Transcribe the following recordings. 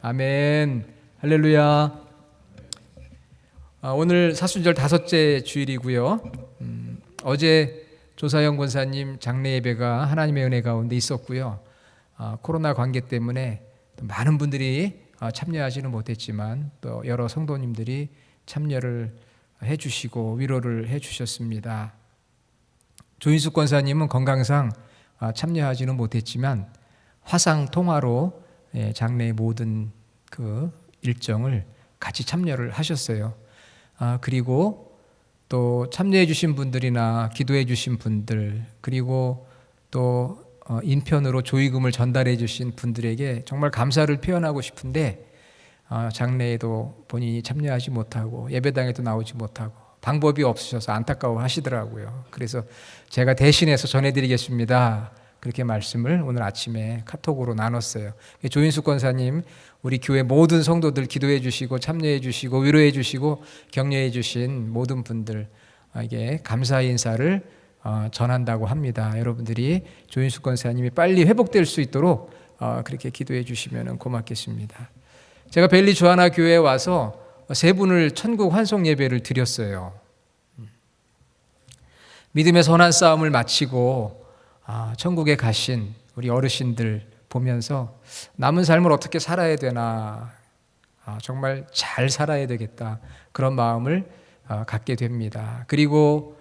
아멘. 할렐루야. 오늘 사순절 5째 주일이고요. 어제 조사영 권사님 장례 예배가 하나님의 은혜 가운데 있었고요. 코로나 관계 때문에 많은 분들이 참여하지는 못했지만 또 여러 성도님들이 참여를 해주시고 위로를 해주셨습니다. 조인숙 권사님은 건강상 참여하지는 못했지만 화상 통화로 장례의 모든 그 일정을 같이 참여를 하셨어요. 그리고 또 참여해 주신 분들이나 기도해 주신 분들, 그리고 또 인편으로 조의금을 전달해 주신 분들에게 정말 감사를 표현하고 싶은데 장례에도 본인이 참여하지 못하고 예배당에도 나오지 못하고 방법이 없으셔서 안타까워 하시더라고요. 그래서 제가 대신해서 전해드리겠습니다. 그렇게 말씀을 오늘 아침에 카톡으로 나눴어요. 조인숙 권사님, 우리 교회 모든 성도들 기도해 주시고 참여해 주시고 위로해 주시고 격려해 주신 모든 분들에게 감사 인사를 전한다고 합니다. 여러분들이 조인숙 권사님이 빨리 회복될 수 있도록 그렇게 기도해 주시면 고맙겠습니다. 제가 벨리 주하나 교회에 와서 3분을 천국 환송 예배를 드렸어요. 믿음의 선한 싸움을 마치고 천국에 가신 우리 어르신들 보면서 남은 삶을 어떻게 살아야 되나, 정말 잘 살아야 되겠다, 그런 마음을 갖게 됩니다. 그리고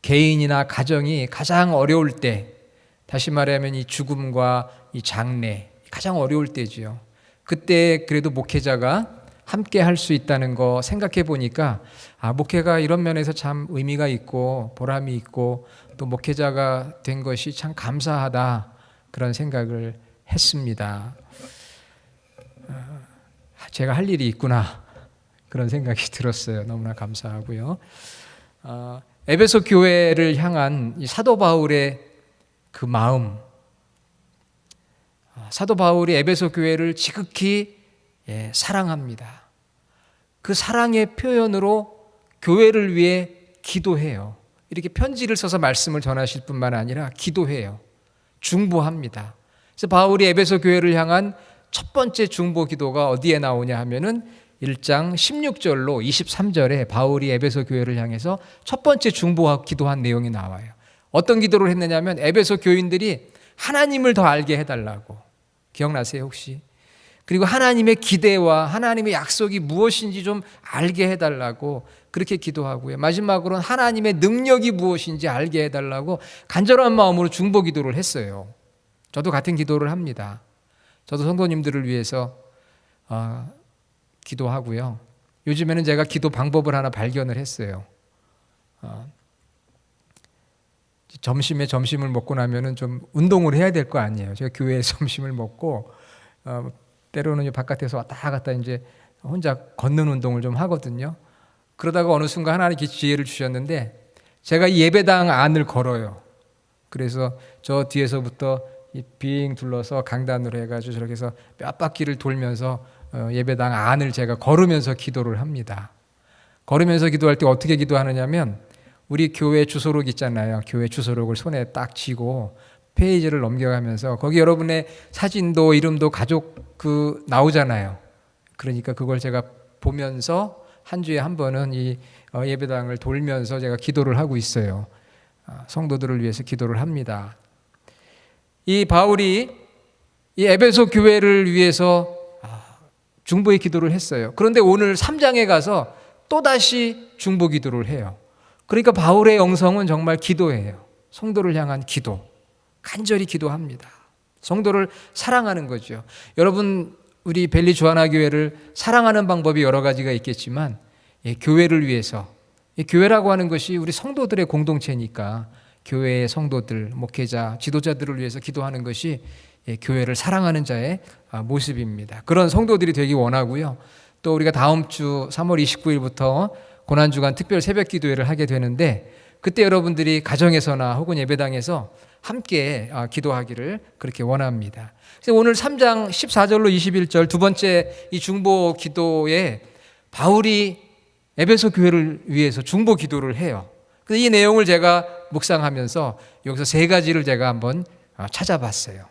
개인이나 가정이 가장 어려울 때, 다시 말하면 이 죽음과 이 장례 가장 어려울 때지요. 그때 그래도 목회자가 함께 할 수 있다는 거 생각해 보니까 목회가 이런 면에서 참 의미가 있고 보람이 있고 또 목회자가 된 것이 참 감사하다, 그런 생각을 했습니다. 제가 할 일이 있구나, 그런 생각이 들었어요. 너무나 감사하고요. 에베소 교회를 향한 이 사도 바울의 그 마음, 사도 바울이 에베소 교회를 지극히 사랑합니다. 그 사랑의 표현으로 교회를 위해 기도해요. 이렇게 편지를 써서 말씀을 전하실 뿐만 아니라 기도해요. 중보합니다. 그래서 바울이 에베소 교회를 향한 첫 번째 중보 기도가 어디에 나오냐 하면은 1장 16절로 23절에 바울이 에베소 교회를 향해서 첫 번째 중보 기도한 내용이 나와요. 어떤 기도를 했느냐 하면 에베소 교인들이 하나님을 더 알게 해달라고. 기억나세요 혹시? 그리고 하나님의 기대와 하나님의 약속이 무엇인지 좀 알게 해달라고 그렇게 기도하고요. 마지막으로는 하나님의 능력이 무엇인지 알게 해달라고 간절한 마음으로 중보 기도를 했어요. 저도 같은 기도를 합니다. 저도 성도님들을 위해서 기도하고요. 요즘에는 제가 기도 방법을 하나 발견을 했어요. 점심에 점심을 먹고 나면은 좀 운동을 해야 될 거 아니에요. 제가 교회에서 점심을 먹고 때로는 바깥에서 왔다 갔다 이제 혼자 걷는 운동을 좀 하거든요. 그러다가 어느 순간 하나님께 지혜를 주셨는데 제가 이 예배당 안을 걸어요. 그래서 저 뒤에서부터 빙 둘러서 강단으로 해가지고 저렇게 해서 몇 바퀴를 돌면서 예배당 안을 제가 걸으면서 기도를 합니다. 걸으면서 기도할 때 어떻게 기도하느냐면 우리 교회 주소록 있잖아요. 교회 주소록을 손에 딱 쥐고 페이지를 넘겨가면서 거기 여러분의 사진도 이름도 가족 나오잖아요. 그러니까 그걸 제가 보면서 한 주에 한 번은 이 예배당을 돌면서 제가 기도를 하고 있어요. 성도들을 위해서 기도를 합니다. 이 바울이 이 에베소 교회를 위해서 중보의 기도를 했어요. 그런데 오늘 3장에 가서 또다시 중보 기도를 해요. 그러니까 바울의 영성은 정말 기도예요. 성도를 향한 기도, 간절히 기도합니다. 성도를 사랑하는 거죠. 여러분, 우리 벨리 주하나 교회를 사랑하는 방법이 여러 가지가 있겠지만 교회를 위해서, 교회라고 하는 것이 우리 성도들의 공동체니까 교회의 성도들, 목회자, 지도자들을 위해서 기도하는 것이 교회를 사랑하는 자의 모습입니다. 그런 성도들이 되기 원하고요. 또 우리가 다음 주 3월 29일부터 고난주간 특별 새벽 기도회를 하게 되는데 그때 여러분들이 가정에서나 혹은 예배당에서 함께 기도하기를 그렇게 원합니다. 그래서 오늘 3장 14절로 21절 두 번째 이 중보 기도에 바울이 에베소 교회를 위해서 중보 기도를 해요. 그래서 이 내용을 제가 묵상하면서 여기서 3가지를 제가 한번 찾아봤어요.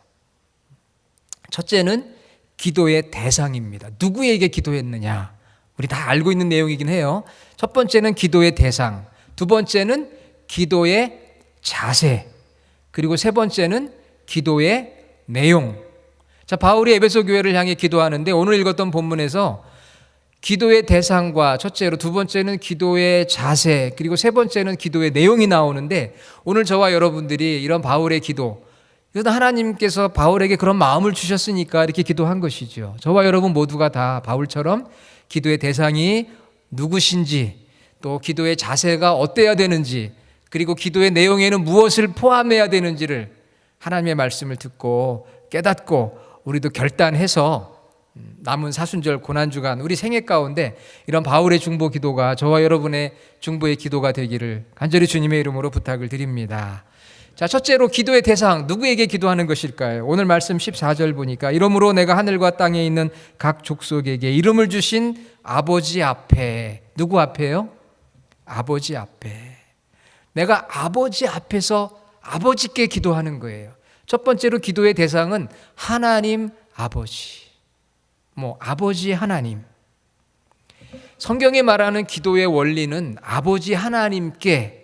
첫째는 기도의 대상입니다. 누구에게 기도했느냐? 우리 다 알고 있는 내용이긴 해요. 첫 번째는 기도의 대상, 두 번째는 기도의 자세, 그리고 세 번째는 기도의 내용. 자, 바울이 에베소 교회를 향해 기도하는데 오늘 읽었던 본문에서 기도의 대상과 첫째로, 두 번째는 기도의 자세, 그리고 세 번째는 기도의 내용이 나오는데, 오늘 저와 여러분들이 이런 바울의 기도, 그래서 하나님께서 바울에게 그런 마음을 주셨으니까 이렇게 기도한 것이죠. 저와 여러분 모두가 다 바울처럼 기도의 대상이 누구신지, 또 기도의 자세가 어때야 되는지, 그리고 기도의 내용에는 무엇을 포함해야 되는지를 하나님의 말씀을 듣고 깨닫고 우리도 결단해서 남은 사순절 고난주간 우리 생애 가운데 이런 바울의 중보 기도가 저와 여러분의 중보의 기도가 되기를 간절히 주님의 이름으로 부탁을 드립니다. 자, 첫째로 기도의 대상, 누구에게 기도하는 것일까요? 오늘 말씀 14절 보니까 이러므로 내가 하늘과 땅에 있는 각 족속에게 이름을 주신 아버지 앞에, 누구 앞에요? 아버지 앞에. 내가 아버지 앞에서 아버지께 기도하는 거예요. 첫 번째로 기도의 대상은 하나님 아버지. 아버지 하나님. 성경이 말하는 기도의 원리는 아버지 하나님께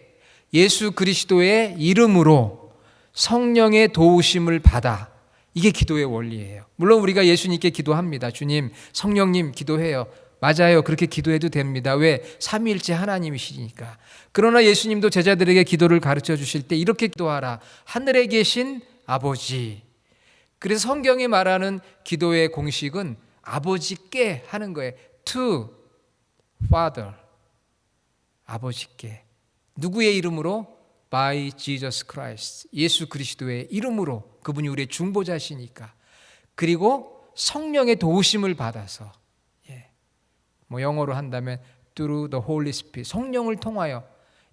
예수 그리스도의 이름으로 성령의 도우심을 받아, 이게 기도의 원리예요. 물론 우리가 예수님께 기도합니다. 주님, 성령님 기도해요. 맞아요. 그렇게 기도해도 됩니다. 왜? 삼위일체 하나님이시니까. 그러나 예수님도 제자들에게 기도를 가르쳐 주실 때 이렇게 기도하라. 하늘에 계신 아버지. 그래서 성경이 말하는 기도의 공식은 아버지께 하는 거예요. To Father. 아버지께. 누구의 이름으로? By Jesus Christ. 예수 그리스도의 이름으로. 그분이 우리의 중보자시니까. 그리고 성령의 도우심을 받아서, 영어로 한다면 through the Holy Spirit, 성령을 통하여.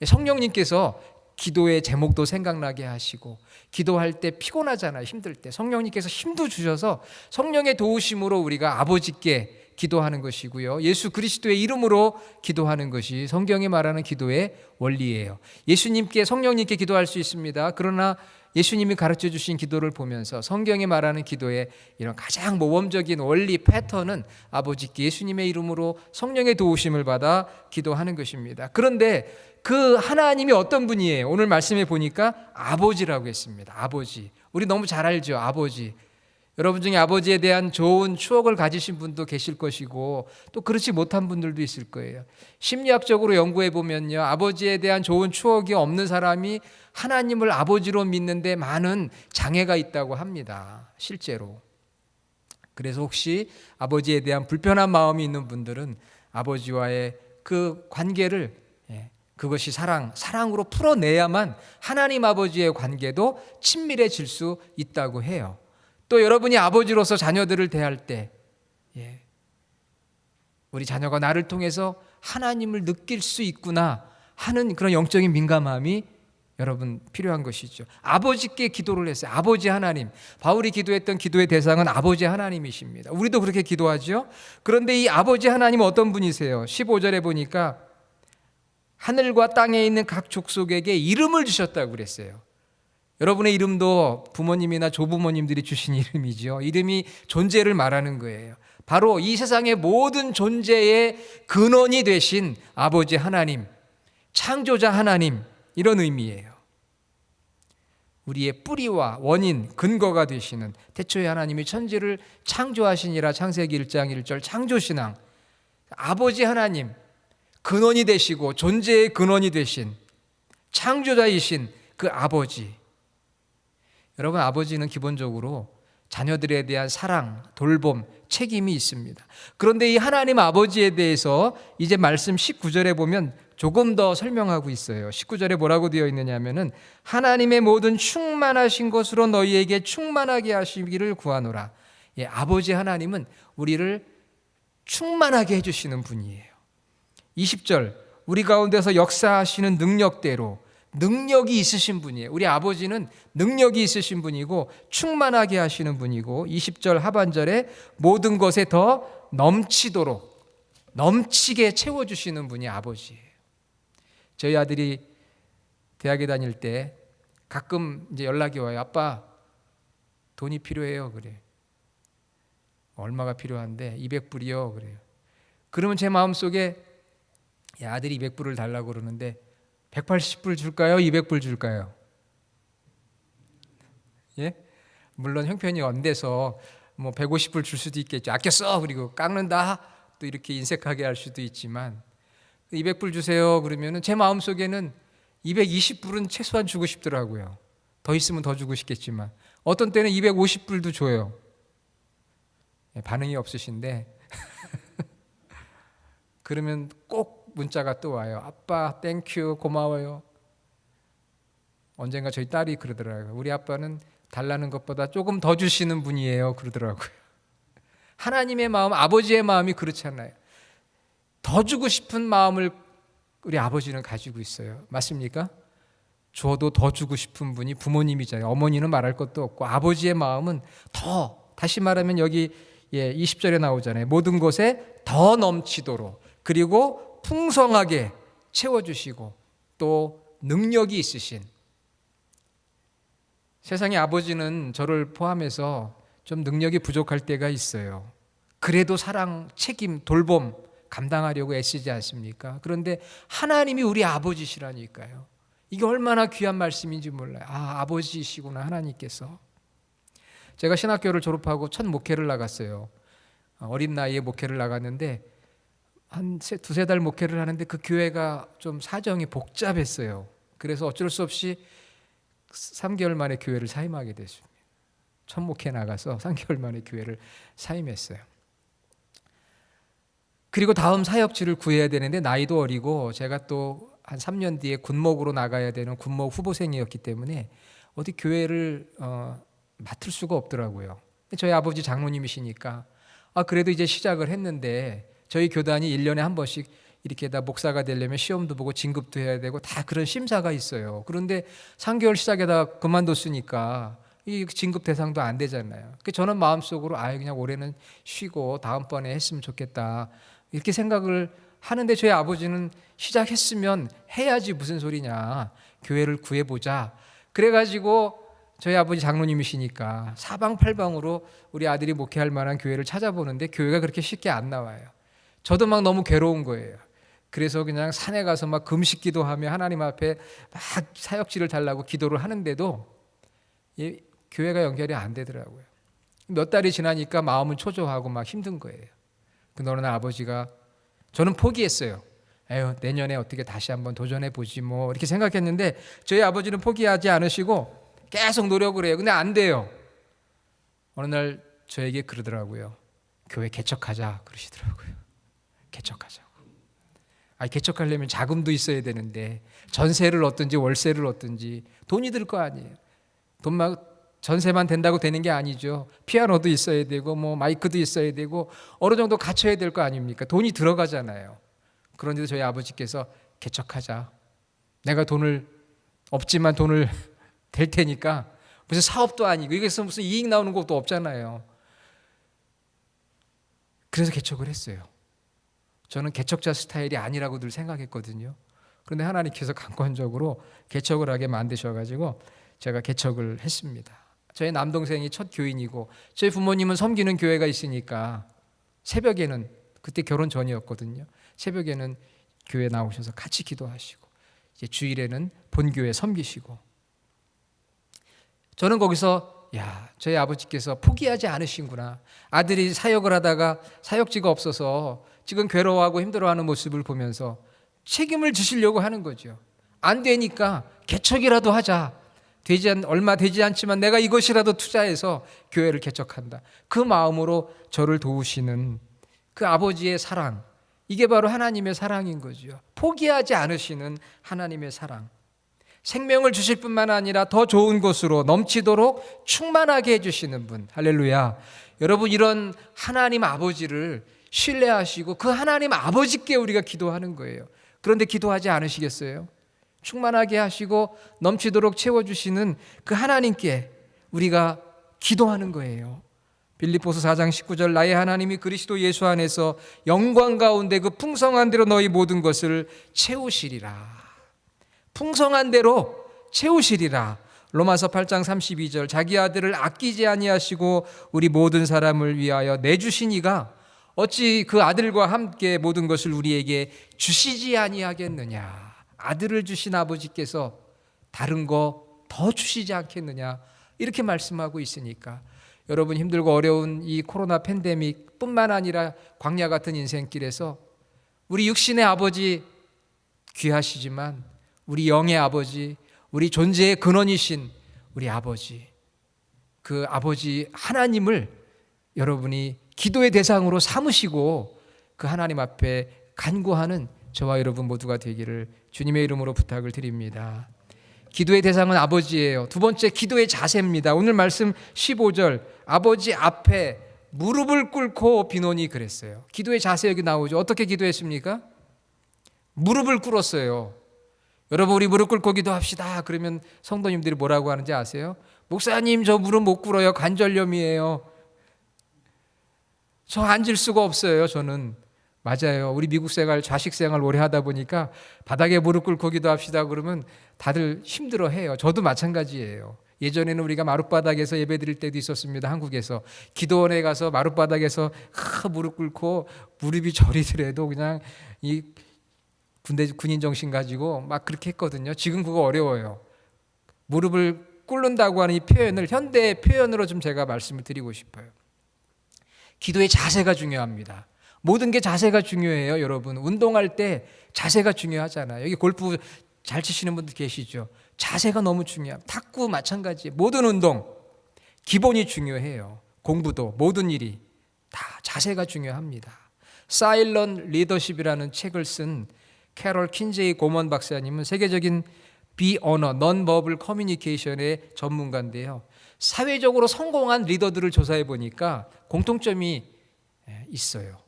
성령님께서 기도의 제목도 생각나게 하시고, 기도할 때 피곤하잖아요. 힘들 때 성령님께서 힘도 주셔서 성령의 도우심으로 우리가 아버지께 기도하는 것이고요, 예수 그리스도의 이름으로 기도하는 것이 성경이 말하는 기도의 원리예요. 예수님께, 성령님께 기도할 수 있습니다. 그러나 예수님이 가르쳐 주신 기도를 보면서 성경이 말하는 기도의 이런 가장 모범적인 원리 패턴은 아버지께 예수님의 이름으로 성령의 도우심을 받아 기도하는 것입니다. 그런데 그 하나님이 어떤 분이에요? 오늘 말씀에 보니까 아버지라고 했습니다. 아버지. 우리 너무 잘 알죠? 아버지. 여러분 중에 아버지에 대한 좋은 추억을 가지신 분도 계실 것이고, 또 그렇지 못한 분들도 있을 거예요. 심리학적으로 연구해 보면요, 아버지에 대한 좋은 추억이 없는 사람이 하나님을 아버지로 믿는데 많은 장애가 있다고 합니다. 실제로. 그래서 혹시 아버지에 대한 불편한 마음이 있는 분들은 아버지와의 그 관계를, 그것이 사랑으로 풀어내야만 하나님 아버지의 관계도 친밀해질 수 있다고 해요. 또 여러분이 아버지로서 자녀들을 대할 때, 우리 자녀가 나를 통해서 하나님을 느낄 수 있구나 하는 그런 영적인 민감함이 여러분 필요한 것이죠. 아버지께 기도를 했어요. 아버지 하나님. 바울이 기도했던 기도의 대상은 아버지 하나님이십니다. 우리도 그렇게 기도하죠. 그런데 이 아버지 하나님은 어떤 분이세요? 15절에 보니까 하늘과 땅에 있는 각 족속에게 이름을 주셨다고 그랬어요. 여러분의 이름도 부모님이나 조부모님들이 주신 이름이죠. 이름이 존재를 말하는 거예요. 바로 이 세상의 모든 존재의 근원이 되신 아버지 하나님, 창조자 하나님, 이런 의미예요. 우리의 뿌리와 원인, 근거가 되시는 태초에 하나님이 천지를 창조하시니라, 창세기 1장 1절 창조신앙. 아버지 하나님, 근원이 되시고 존재의 근원이 되신 창조자이신 그 아버지. 여러분, 아버지는 기본적으로 자녀들에 대한 사랑, 돌봄, 책임이 있습니다. 그런데 이 하나님 아버지에 대해서 이제 말씀 19절에 보면 조금 더 설명하고 있어요. 19절에 뭐라고 되어 있느냐면은 하나님의 모든 충만하신 것으로 너희에게 충만하게 하시기를 구하노라. 아버지 하나님은 우리를 충만하게 해주시는 분이에요. 20절, 우리 가운데서 역사하시는 능력대로, 능력이 있으신 분이에요. 우리 아버지는 능력이 있으신 분이고 충만하게 하시는 분이고, 20절 하반절에 모든 것에 더 넘치도록, 넘치게 채워주시는 분이 아버지예요. 저희 아들이 대학에 다닐 때 가끔 이제 연락이 와요. 아빠, 돈이 필요해요. 그래. 얼마가 필요한데 200불이요 그래요. 그러면 제 마음속에 야, 아들이 200불을 달라고 그러는데 180불 줄까요? 200불 줄까요? 예? 물론 형편이 안 돼서 뭐 150불 줄 수도 있겠죠. 아껴 써. 그리고 깎는다. 또 이렇게 인색하게 할 수도 있지만 200불 주세요. 그러면은 제 마음속에는 220불은 최소한 주고 싶더라고요. 더 있으면 더 주고 싶겠지만 어떤 때는 250불도 줘요. 반응이 없으신데 그러면 꼭 문자가 또 와요. 아빠 땡큐 고마워요. 언젠가 저희 딸이 그러더라고요. 우리 아빠는 달라는 것보다 조금 더 주시는 분이에요 그러더라고요. 하나님의 마음, 아버지의 마음이 그렇잖아요. 더 주고 싶은 마음을 우리 아버지는 가지고 있어요. 맞습니까? 줘도 더 주고 싶은 분이 부모님이잖아요. 어머니는 말할 것도 없고 아버지의 마음은 더, 다시 말하면 여기 20절에 나오잖아요. 모든 것에 더 넘치도록 그리고 풍성하게 채워주시고 또 능력이 있으신 세상의 아버지는 저를 포함해서 좀 능력이 부족할 때가 있어요. 그래도 사랑, 책임, 돌봄 감당하려고 애쓰지 않습니까? 그런데 하나님이 우리 아버지시라니까요. 이게 얼마나 귀한 말씀인지 몰라요. 아, 아버지시구나 하나님께서. 제가 신학교를 졸업하고 첫 목회를 나갔어요. 어린 나이에 목회를 나갔는데 한 두세 달 목회를 하는데 그 교회가 좀 사정이 복잡했어요. 그래서 어쩔 수 없이 3개월 만에 교회를 사임하게 됐습니다. 첫 목회 나가서 3개월 만에 교회를 사임했어요. 그리고 다음 사역지를 구해야 되는데 나이도 어리고 제가 또 한 3년 뒤에 군목으로 나가야 되는 군목 후보생이었기 때문에 어디 교회를 맡을 수가 없더라고요. 저희 아버지 장로님이시니까 그래도 이제 시작을 했는데 저희 교단이 1년에 한 번씩 이렇게 다 목사가 되려면 시험도 보고 진급도 해야 되고 다 그런 심사가 있어요. 그런데 3개월 시작에다 그만뒀으니까 이 진급 대상도 안 되잖아요. 저는 마음속으로 그냥 올해는 쉬고 다음번에 했으면 좋겠다 이렇게 생각을 하는데 저희 아버지는 시작했으면 해야지 무슨 소리냐, 교회를 구해보자. 그래가지고 저희 아버지 장로님이시니까 사방팔방으로 우리 아들이 목회할 만한 교회를 찾아보는데 교회가 그렇게 쉽게 안 나와요. 저도 막 너무 괴로운 거예요. 그래서 그냥 산에 가서 막 금식 기도하며 하나님 앞에 막 사역지를 달라고 기도를 하는데도 교회가 연결이 안 되더라고요. 몇 달이 지나니까 마음은 초조하고 막 힘든 거예요. 근데 어느 날 아버지가, 저는 포기했어요. 내년에 어떻게 다시 한번 도전해 보지 뭐 이렇게 생각했는데 저희 아버지는 포기하지 않으시고 계속 노력을 해요. 근데 안 돼요. 어느 날 저에게 그러더라고요. 교회 개척하자 그러시더라고요. 개척하자고. 개척하려면 자금도 있어야 되는데 전세를 얻든지 월세를 얻든지 돈이 들 거 아니에요. 전세만 된다고 되는 게 아니죠. 피아노도 있어야 되고 뭐 마이크도 있어야 되고 어느 정도 갖춰야 될 거 아닙니까? 돈이 들어가잖아요. 그런데도 저희 아버지께서 개척하자. 내가 없지만 돈을 댈 테니까 무슨 사업도 아니고 여기서 무슨 이익 나오는 것도 없잖아요. 그래서 개척을 했어요. 저는 개척자 스타일이 아니라고 늘 생각했거든요. 그런데 하나님께서 강권적으로 개척을 하게 만드셔가지고 제가 개척을 했습니다. 저희 남동생이 첫 교인이고 저희 부모님은 섬기는 교회가 있으니까 새벽에는, 그때 결혼 전이었거든요. 새벽에는 교회 나오셔서 같이 기도하시고 이제 주일에는 본교회 섬기시고, 저는 거기서 저희 아버지께서 포기하지 않으신구나. 아들이 사역을 하다가 사역지가 없어서 지금 괴로워하고 힘들어하는 모습을 보면서 책임을 지시려고 하는 거죠. 안 되니까 개척이라도 하자. 얼마 되지 않지만 내가 이것이라도 투자해서 교회를 개척한다. 그 마음으로 저를 도우시는 그 아버지의 사랑, 이게 바로 하나님의 사랑인 거죠. 포기하지 않으시는 하나님의 사랑. 생명을 주실 뿐만 아니라 더 좋은 것으로 넘치도록 충만하게 해주시는 분. 할렐루야. 여러분, 이런 하나님 아버지를 신뢰하시고 그 하나님 아버지께 우리가 기도하는 거예요. 그런데 기도하지 않으시겠어요? 충만하게 하시고 넘치도록 채워주시는 그 하나님께 우리가 기도하는 거예요. 빌립보서 4장 19절, 나의 하나님이 그리스도 예수 안에서 영광 가운데 그 풍성한 대로 너희 모든 것을 채우시리라. 풍성한 대로 채우시리라. 로마서 8장 32절 자기 아들을 아끼지 아니하시고 우리 모든 사람을 위하여 내주신 이가 어찌 그 아들과 함께 모든 것을 우리에게 주시지 아니하겠느냐. 아들을 주신 아버지께서 다른 거 더 주시지 않겠느냐, 이렇게 말씀하고 있으니까 여러분 힘들고 어려운 이 코로나 팬데믹 뿐만 아니라 광야 같은 인생길에서 우리 육신의 아버지 귀하시지만 우리 영의 아버지, 우리 존재의 근원이신 우리 아버지, 그 아버지 하나님을 여러분이 기도의 대상으로 삼으시고 그 하나님 앞에 간구하는 저와 여러분 모두가 되기를 주님의 이름으로 부탁을 드립니다. 기도의 대상은 아버지예요. 두 번째, 기도의 자세입니다. 오늘 말씀 15절, 아버지 앞에 무릎을 꿇고 비노니 그랬어요. 기도의 자세 여기 나오죠. 어떻게 기도했습니까? 무릎을 꿇었어요. 여러분, 우리 무릎 꿇고 기도합시다. 그러면 성도님들이 뭐라고 하는지 아세요? 목사님, 저 무릎 못 꿇어요. 관절염이에요. 저 앉을 수가 없어요. 저는. 맞아요. 우리 미국 생활, 자식 생활 오래 하다 보니까 바닥에 무릎 꿇고 기도합시다 그러면 다들 힘들어해요. 저도 마찬가지예요. 예전에는 우리가 마룻바닥에서 예배 드릴 때도 있었습니다. 한국에서 기도원에 가서 마룻바닥에서 무릎 꿇고 무릎이 저리더라도 그냥 이 군인 정신 가지고 막 그렇게 했거든요. 지금 그거 어려워요. 무릎을 꿇는다고 하는 이 표현을 현대 표현으로 좀 제가 말씀을 드리고 싶어요. 기도의 자세가 중요합니다. 모든 게 자세가 중요해요. 여러분, 운동할 때 자세가 중요하잖아요. 여기 골프 잘 치시는 분들 계시죠? 자세가 너무 중요합니다. 탁구 마찬가지예요. 모든 운동 기본이 중요해요. 공부도 모든 일이 다 자세가 중요합니다. 사일런 리더십이라는 책을 쓴 캐롤 킨제이 고먼 박사님은 세계적인 비언어, non-verbal communication의 전문가인데요. 사회적으로 성공한 리더들을 조사해 보니까 공통점이 있어요.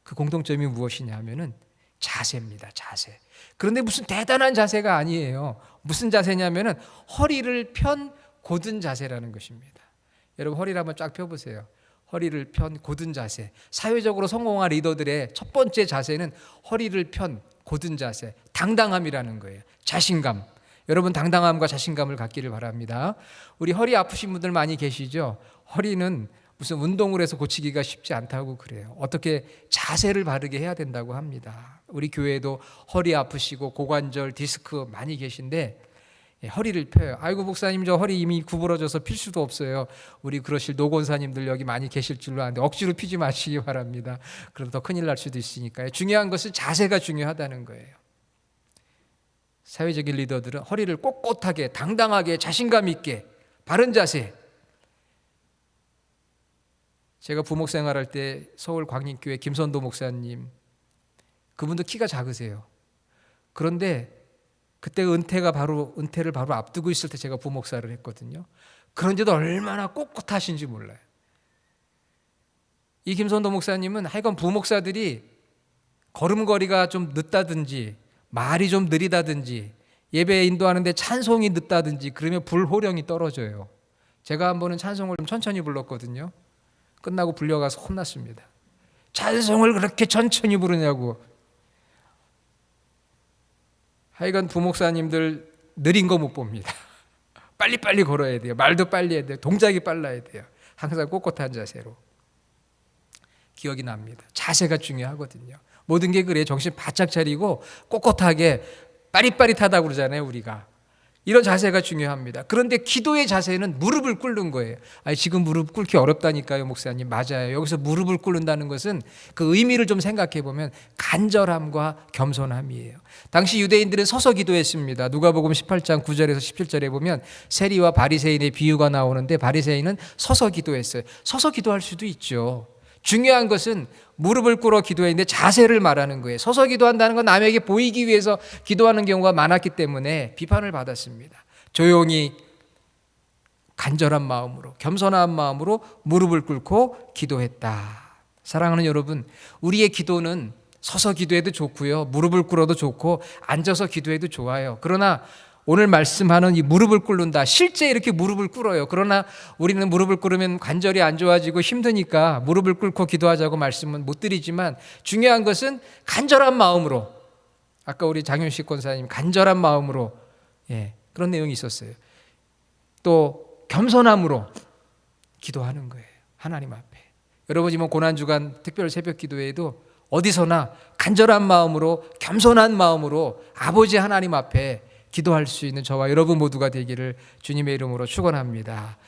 그 공통점이 무엇이냐 하면은 자세입니다. 자세. 그런데 무슨 대단한 자세가 아니에요. 무슨 자세냐면은 허리를 편 곧은 자세라는 것입니다. 여러분, 허리를 한번 쫙 펴보세요. 허리를 편 곧은 자세. 사회적으로 성공한 리더들의 첫 번째 자세는 허리를 편 곧은 자세, 당당함이라는 거예요. 자신감. 여러분, 당당함과 자신감을 갖기를 바랍니다. 우리 허리 아프신 분들 많이 계시죠? 허리는 무슨 운동을 해서 고치기가 쉽지 않다고 그래요. 어떻게 자세를 바르게 해야 된다고 합니다. 우리 교회에도 허리 아프시고 고관절, 디스크 많이 계신데 허리를 펴요. 아이고 목사님, 저 허리 이미 구부러져서 필 수도 없어요. 우리 그러실 노권사님들 여기 많이 계실 줄로 아는데 억지로 피지 마시기 바랍니다. 그럼 더 큰일 날 수도 있으니까요. 중요한 것은 자세가 중요하다는 거예요. 사회적인 리더들은 허리를 꼿꼿하게, 당당하게, 자신감 있게, 바른 자세. 제가 부목 생활할 때 서울 광림교회 김선도 목사님, 그분도 키가 작으세요. 그런데 그때 은퇴를 바로 앞두고 있을 때 제가 부목사를 했거든요. 그런데도 얼마나 꼿꼿하신지 몰라요. 이 김선도 목사님은 하여간 부목사들이 걸음걸이가 좀 늦다든지 말이 좀 느리다든지 예배 인도하는데 찬송이 늦다든지 그러면 불호령이 떨어져요. 제가 한 번은 찬송을 좀 천천히 불렀거든요. 끝나고 불려가서 혼났습니다. 찬송을 그렇게 천천히 부르냐고. 하여간 부목사님들 느린 거 못 봅니다. 빨리빨리 걸어야 돼요. 말도 빨리 해야 돼요. 동작이 빨라야 돼요. 항상 꼿꼿한 자세로. 기억이 납니다. 자세가 중요하거든요. 모든 게 그래요. 정신 바짝 차리고 꼿꼿하게 빠릿빠릿하다고 그러잖아요, 우리가. 이런 자세가 중요합니다. 그런데 기도의 자세는 무릎을 꿇는 거예요. 아니, 지금 무릎 꿇기 어렵다니까요, 목사님. 맞아요. 여기서 무릎을 꿇는다는 것은 그 의미를 좀 생각해 보면 간절함과 겸손함이에요. 당시 유대인들은 서서 기도했습니다. 누가복음 18장 9절에서 17절에 보면 세리와 바리새인의 비유가 나오는데 바리새인은 서서 기도했어요. 서서 기도할 수도 있죠. 중요한 것은 무릎을 꿇어 기도했는데 자세를 말하는 거예요. 서서 기도한다는 건 남에게 보이기 위해서 기도하는 경우가 많았기 때문에 비판을 받았습니다. 조용히 간절한 마음으로, 겸손한 마음으로 무릎을 꿇고 기도했다. 사랑하는 여러분, 우리의 기도는 서서 기도해도 좋고요, 무릎을 꿇어도 좋고 앉아서 기도해도 좋아요. 그러나 오늘 말씀하는 이 무릎을 꿇는다, 실제 이렇게 무릎을 꿇어요. 그러나 우리는 무릎을 꿇으면 관절이 안 좋아지고 힘드니까 무릎을 꿇고 기도하자고 말씀은 못 드리지만 중요한 것은 간절한 마음으로, 아까 우리 장윤식 권사님 간절한 마음으로, 그런 내용이 있었어요. 또 겸손함으로 기도하는 거예요. 하나님 앞에. 여러분 이번 고난주간 특별 새벽 기도회에도 어디서나 간절한 마음으로 겸손한 마음으로 아버지 하나님 앞에 기도할 수 있는 저와 여러분 모두가 되기를 주님의 이름으로 축원합니다.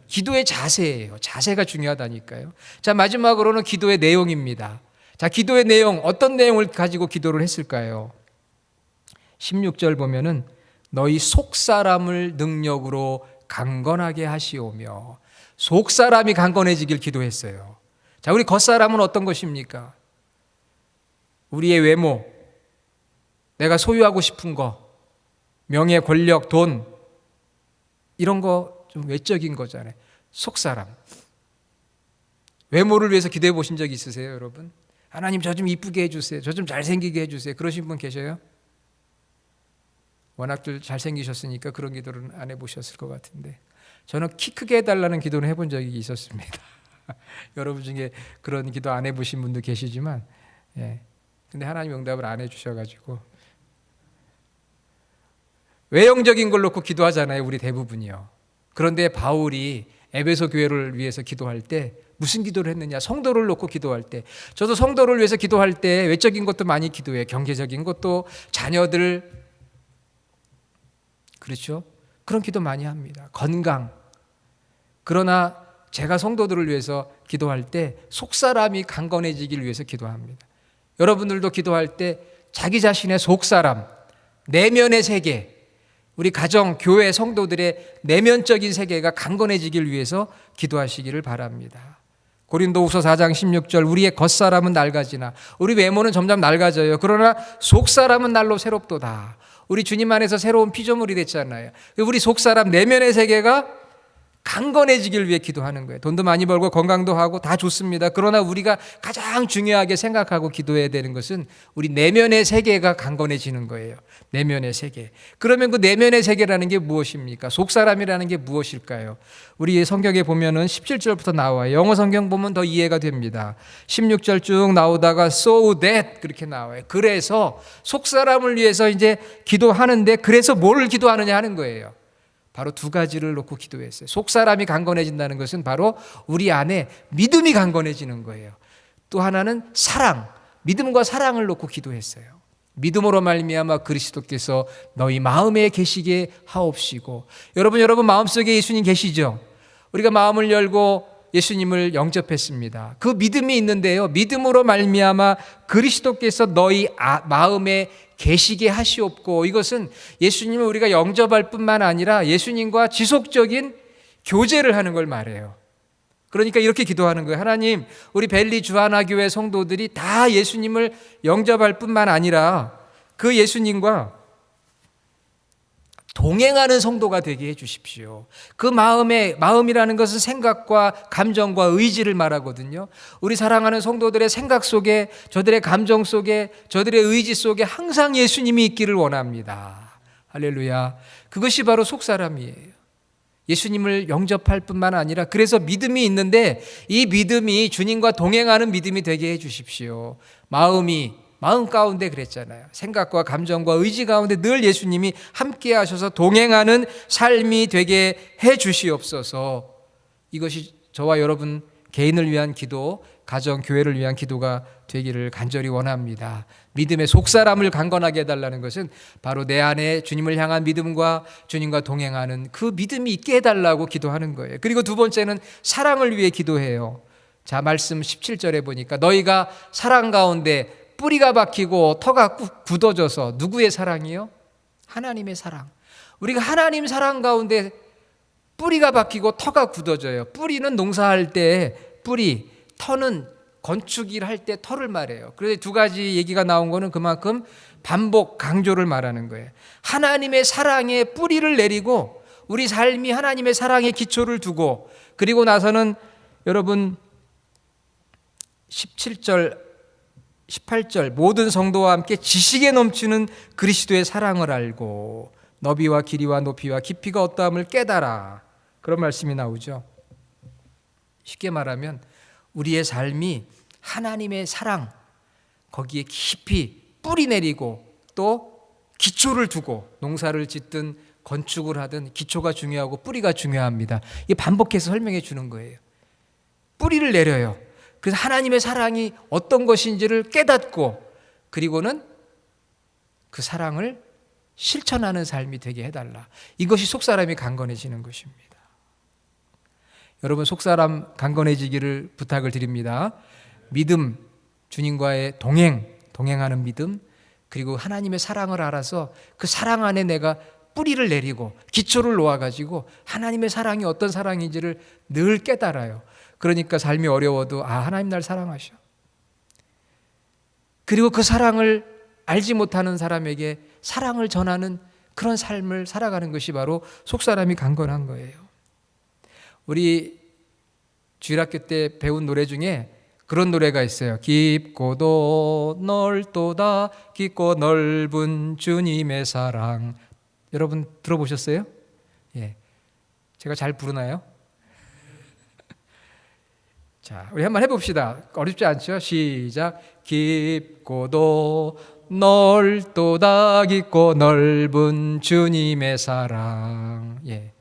기도의 자세예요. 자세가 중요하다니까요. 자, 마지막으로는 기도의 내용입니다. 자, 기도의 내용, 어떤 내용을 가지고 기도를 했을까요? 16절 보면은 너희 속사람을 능력으로 강건하게 하시오며, 속사람이 강건해지길 기도했어요. 자, 우리 겉사람은 어떤 것입니까? 우리의 외모, 내가 소유하고 싶은 거, 명예, 권력, 돈, 이런 거 좀 외적인 거잖아요. 속사람. 외모를 위해서 기도해 보신 적 있으세요, 여러분? 하나님 저 좀 이쁘게 해주세요. 저 좀 잘생기게 해주세요. 그러신 분 계셔요? 워낙들 잘생기셨으니까 그런 기도는 안 해보셨을 것 같은데, 저는 키 크게 해달라는 기도는 해본 적이 있었습니다. 여러분 중에 그런 기도 안 해보신 분도 계시지만, 근데 하나님 응답을 안 해주셔가지고, 외형적인 걸 놓고 기도하잖아요, 우리 대부분이요. 그런데 바울이 에베소 교회를 위해서 기도할 때 무슨 기도를 했느냐? 성도를 놓고 기도할 때, 저도 성도를 위해서 기도할 때 외적인 것도 많이 기도해요. 경제적인 것도, 자녀들, 그렇죠? 그런 기도 많이 합니다. 건강. 그러나 제가 성도들을 위해서 기도할 때 속사람이 강건해지기를 위해서 기도합니다. 여러분들도 기도할 때 자기 자신의 속사람, 내면의 세계, 우리 가정, 교회 성도들의 내면적인 세계가 강건해지길 위해서 기도하시기를 바랍니다. 고린도후서 4장 16절, 우리의 겉사람은 낡아지나, 우리 외모는 점점 낡아져요. 그러나 속사람은 날로 새롭도다. 우리 주님 안에서 새로운 피조물이 됐잖아요. 우리 속사람, 내면의 세계가 강건해지길 위해 기도하는 거예요. 돈도 많이 벌고 건강도 하고 다 좋습니다. 그러나 우리가 가장 중요하게 생각하고 기도해야 되는 것은 우리 내면의 세계가 강건해지는 거예요. 내면의 세계. 그러면 그 내면의 세계라는 게 무엇입니까? 속사람이라는 게 무엇일까요? 우리 성경에 보면은 17절부터 나와요. 영어 성경 보면 더 이해가 됩니다. 16절 쭉 나오다가 so that 그렇게 나와요. 그래서 속사람을 위해서 이제 기도하는데, 그래서 뭘 기도하느냐 하는 거예요. 바로 두 가지를 놓고 기도했어요. 속사람이 강건해진다는 것은 바로 우리 안에 믿음이 강건해지는 거예요. 또 하나는 사랑, 믿음과 사랑을 놓고 기도했어요. 믿음으로 말미암아 그리스도께서 너희 마음에 계시게 하옵시고. 여러분 마음속에 예수님 계시죠? 우리가 마음을 열고 예수님을 영접했습니다. 그 믿음이 있는데요, 믿음으로 말미암아 그리스도께서 너희 마음에 계시게 하시옵고, 이것은 예수님을 우리가 영접할 뿐만 아니라 예수님과 지속적인 교제를 하는 걸 말해요. 그러니까 이렇게 기도하는 거예요. 하나님, 우리 벨리 주하나 교회 성도들이 다 예수님을 영접할 뿐만 아니라 그 예수님과 동행하는 성도가 되게 해 주십시오. 그 마음이라는 것은 생각과 감정과 의지를 말하거든요. 우리 사랑하는 성도들의 생각 속에, 저들의 감정 속에, 저들의 의지 속에 항상 예수님이 있기를 원합니다. 할렐루야. 그것이 바로 속사람이에요. 예수님을 영접할 뿐만 아니라, 그래서 믿음이 있는데 이 믿음이 주님과 동행하는 믿음이 되게 해 주십시오. 마음 가운데 그랬잖아요. 생각과 감정과 의지 가운데 늘 예수님이 함께 하셔서 동행하는 삶이 되게 해 주시옵소서. 이것이 저와 여러분 개인을 위한 기도, 가정, 교회를 위한 기도가 되기를 간절히 원합니다. 믿음의 속사람을 강건하게 해달라는 것은 바로 내 안에 주님을 향한 믿음과 주님과 동행하는 그 믿음이 있게 해달라고 기도하는 거예요. 그리고 두 번째는 사랑을 위해 기도해요. 자, 말씀 17절에 보니까 너희가 사랑 가운데 뿌리가 박히고 터가 굳어져서. 누구의 사랑이요? 하나님의 사랑. 우리가 하나님 사랑 가운데 뿌리가 박히고 터가 굳어져요. 뿌리는 농사할 때 뿌리, 터는 건축일 할 때 터를 말해요. 그래서 두 가지 얘기가 나온 거는 그만큼 반복, 강조를 말하는 거예요. 하나님의 사랑에 뿌리를 내리고 우리 삶이 하나님의 사랑에 기초를 두고, 그리고 나서는 여러분 17절 18절, 모든 성도와 함께 지식에 넘치는 그리스도의 사랑을 알고 너비와 길이와 높이와 깊이가 어떠함을 깨달아. 그런 말씀이 나오죠. 쉽게 말하면 우리의 삶이 하나님의 사랑, 거기에 깊이 뿌리 내리고 또 기초를 두고 농사를 짓든 건축을 하든 기초가 중요하고 뿌리가 중요합니다. 이 반복해서 설명해 주는 거예요. 뿌리를 내려요. 그래서 하나님의 사랑이 어떤 것인지를 깨닫고 그리고는 그 사랑을 실천하는 삶이 되게 해달라. 이것이 속사람이 강건해지는 것입니다. 여러분 속사람 강건해지기를 부탁을 드립니다. 믿음, 주님과의 동행하는 믿음, 그리고 하나님의 사랑을 알아서 그 사랑 안에 내가 뿌리를 내리고 기초를 놓아가지고 하나님의 사랑이 어떤 사랑인지를 늘 깨달아요. 그러니까 삶이 어려워도 하나님 날 사랑하셔. 그리고 그 사랑을 알지 못하는 사람에게 사랑을 전하는 그런 삶을 살아가는 것이 바로 속사람이 강건한 거예요. 우리 주일학교 때 배운 노래 중에 그런 노래가 있어요. 깊고도 넓도다 깊고 넓은 주님의 사랑. 여러분 들어보셨어요? 예, 제가 잘 부르나요? 자, 우리 한번 해봅시다. 어렵지 않죠? 시작. 깊고도 넓도다 깊고 넓은 주님의 사랑. 예,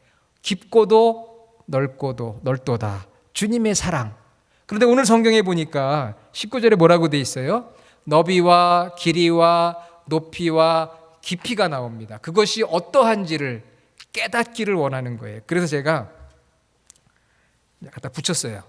깊고도 넓고도 넓도다 주님의 사랑. 그런데 오늘 성경에 보니까 19절에 뭐라고 돼 있어요? 너비와 길이와 높이와 깊이가 나옵니다. 그것이 어떠한지를 깨닫기를 원하는 거예요. 그래서 제가 갖다 붙였어요.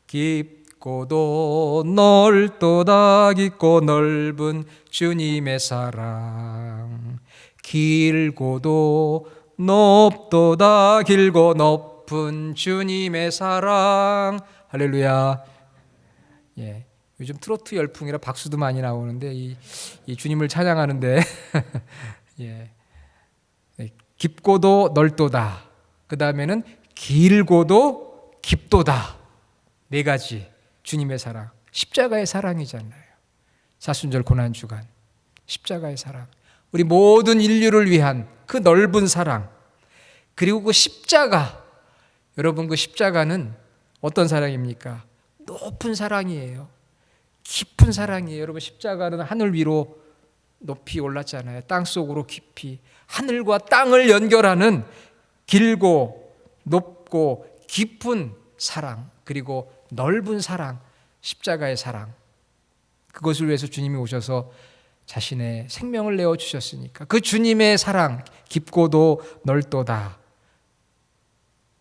깊고도 넓도다 깊고 넓은 주님의 사랑, 길고도 높도다 길고 높은 주님의 사랑. 할렐루야. 예, 요즘 트로트 열풍이라 박수도 많이 나오는데 이 주님을 찬양하는데 예, 깊고도 넓도다. 그 다음에는 길고도 깊도다. 네 가지 주님의 사랑, 십자가의 사랑이잖아요. 사순절 고난주간 십자가의 사랑, 우리 모든 인류를 위한 그 넓은 사랑, 그리고 그 십자가, 여러분 그 십자가는 어떤 사랑입니까? 높은 사랑이에요. 깊은 사랑이에요. 여러분 십자가는 하늘 위로 높이 올랐잖아요. 땅속으로 깊이, 하늘과 땅을 연결하는 길고 높고 깊은 사랑, 그리고 넓은 사랑, 십자가의 사랑. 그것을 위해서 주님이 오셔서 자신의 생명을 내어주셨으니까 그 주님의 사랑, 깊고도 넓도다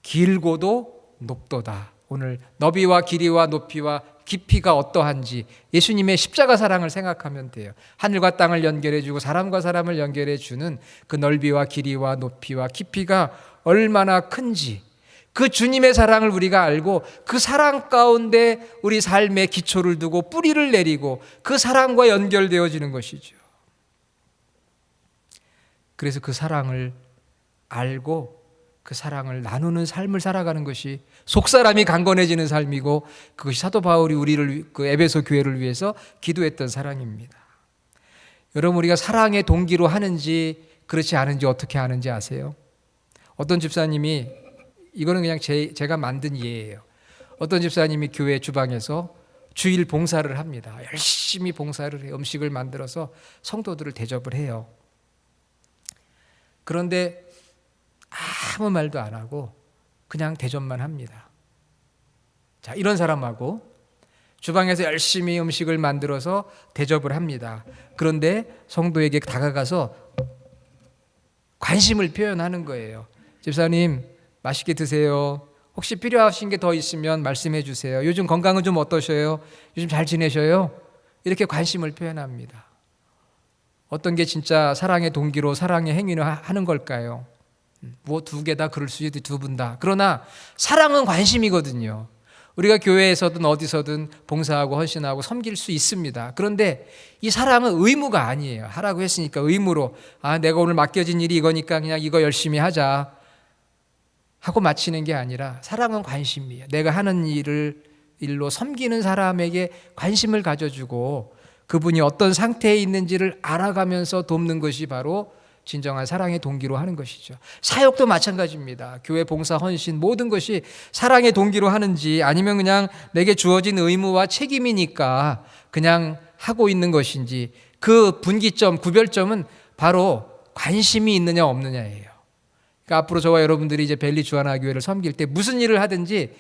길고도 높도다. 오늘 너비와 길이와 높이와 깊이가 어떠한지 예수님의 십자가 사랑을 생각하면 돼요. 하늘과 땅을 연결해주고 사람과 사람을 연결해주는 그 넓이와 길이와 높이와 깊이가 얼마나 큰지, 그 주님의 사랑을 우리가 알고 그 사랑 가운데 우리 삶의 기초를 두고 뿌리를 내리고 그 사랑과 연결되어지는 것이죠. 그래서 그 사랑을 알고 그 사랑을 나누는 삶을 살아가는 것이 속사람이 강건해지는 삶이고, 그것이 사도 바울이 우리를, 그 에베소 교회를 위해서 기도했던 사랑입니다. 여러분, 우리가 사랑의 동기로 하는지 그렇지 않은지 어떻게 아는지 아세요? 어떤 집사님이, 이거는 그냥 제가 만든 예예요. 어떤 집사님이 교회 주방에서 주일 봉사를 합니다. 열심히 봉사를 해요. 음식을 만들어서 성도들을 대접을 해요. 그런데 아무 말도 안 하고 그냥 대접만 합니다. 자, 이런 사람하고 주방에서 열심히 음식을 만들어서 대접을 합니다. 그런데 성도에게 다가가서 관심을 표현하는 거예요. 집사님, 맛있게 드세요. 혹시 필요하신 게 더 있으면 말씀해 주세요. 요즘 건강은 좀 어떠셔요? 요즘 잘 지내셔요? 이렇게 관심을 표현합니다. 어떤 게 진짜 사랑의 동기로 사랑의 행위를 하는 걸까요? 뭐 두 개 다 그럴 수 있지, 두 분 다. 그러나 사랑은 관심이거든요. 우리가 교회에서든 어디서든 봉사하고 헌신하고 섬길 수 있습니다. 그런데 이 사랑은 의무가 아니에요. 하라고 했으니까 의무로, 내가 오늘 맡겨진 일이 이거니까 그냥 이거 열심히 하자 하고 마치는 게 아니라, 사랑은 관심이에요. 내가 하는 일로 섬기는 사람에게 관심을 가져주고 그분이 어떤 상태에 있는지를 알아가면서 돕는 것이 바로 진정한 사랑의 동기로 하는 것이죠. 사역도 마찬가지입니다. 교회 봉사, 헌신, 모든 것이 사랑의 동기로 하는지 아니면 그냥 내게 주어진 의무와 책임이니까 그냥 하고 있는 것인지, 그 분기점, 구별점은 바로 관심이 있느냐 없느냐예요. 그러니까 앞으로 저와 여러분들이 이제 벨리 주하나 교회를 섬길 때 무슨 일을 하든지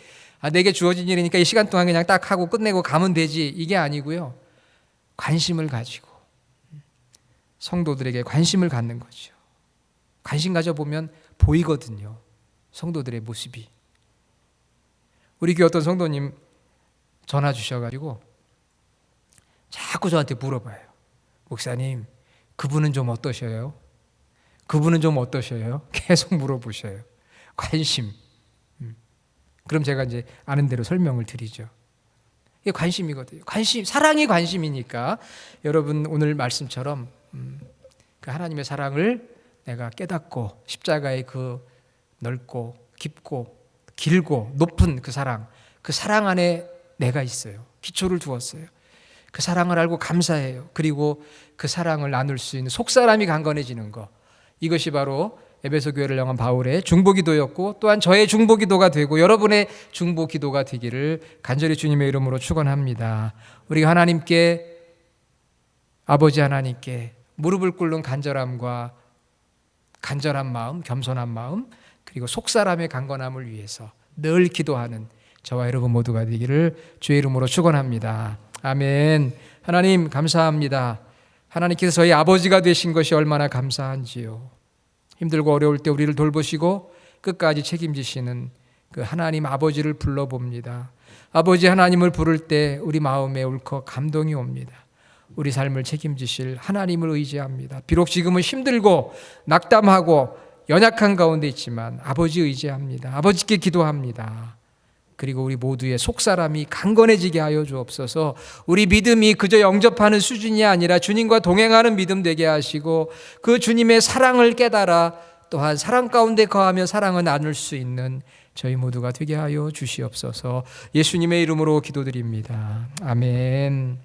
내게 주어진 일이니까 이 시간 동안 그냥 딱 하고 끝내고 가면 되지, 이게 아니고요. 관심을 가지고 성도들에게 관심을 갖는 거죠. 관심 가져보면 보이거든요, 성도들의 모습이. 우리 교회 어떤 성도님 전화 주셔가지고 자꾸 저한테 물어봐요. 목사님, 그분은 좀 어떠셔요? 그분은 좀 어떠셔요? 계속 물어보셔요. 관심. 그럼 제가 이제 아는 대로 설명을 드리죠. 이게 관심이거든요. 관심, 사랑이 관심이니까 여러분 오늘 말씀처럼 그 하나님의 사랑을 내가 깨닫고 십자가의 그 넓고 깊고 길고 높은 그 사랑 안에 내가 있어요. 기초를 두었어요. 그 사랑을 알고 감사해요. 그리고 그 사랑을 나눌 수 있는 속사람이 강건해지는 것, 이것이 바로 에베소 교회를 향한 바울의 중보기도였고 또한 저의 중보기도가 되고 여러분의 중보기도가 되기를 간절히 주님의 이름으로 축원합니다. 우리가 하나님께, 아버지 하나님께 무릎을 꿇는 간절함과 간절한 마음, 겸손한 마음, 그리고 속사람의 강건함을 위해서 늘 기도하는 저와 여러분 모두가 되기를 주의 이름으로 축원합니다. 아멘. 하나님 감사합니다. 하나님께서 저희 아버지가 되신 것이 얼마나 감사한지요. 힘들고 어려울 때 우리를 돌보시고 끝까지 책임지시는 그 하나님 아버지를 불러봅니다. 아버지 하나님을 부를 때 우리 마음에 울컥 감동이 옵니다. 우리 삶을 책임지실 하나님을 의지합니다. 비록 지금은 힘들고 낙담하고 연약한 가운데 있지만 아버지 의지합니다. 아버지께 기도합니다. 그리고 우리 모두의 속사람이 강건해지게 하여 주옵소서. 우리 믿음이 그저 영접하는 수준이 아니라 주님과 동행하는 믿음 되게 하시고 그 주님의 사랑을 깨달아 또한 사랑 가운데 거하며 사랑을 나눌 수 있는 저희 모두가 되게 하여 주시옵소서. 예수님의 이름으로 기도드립니다. 아멘.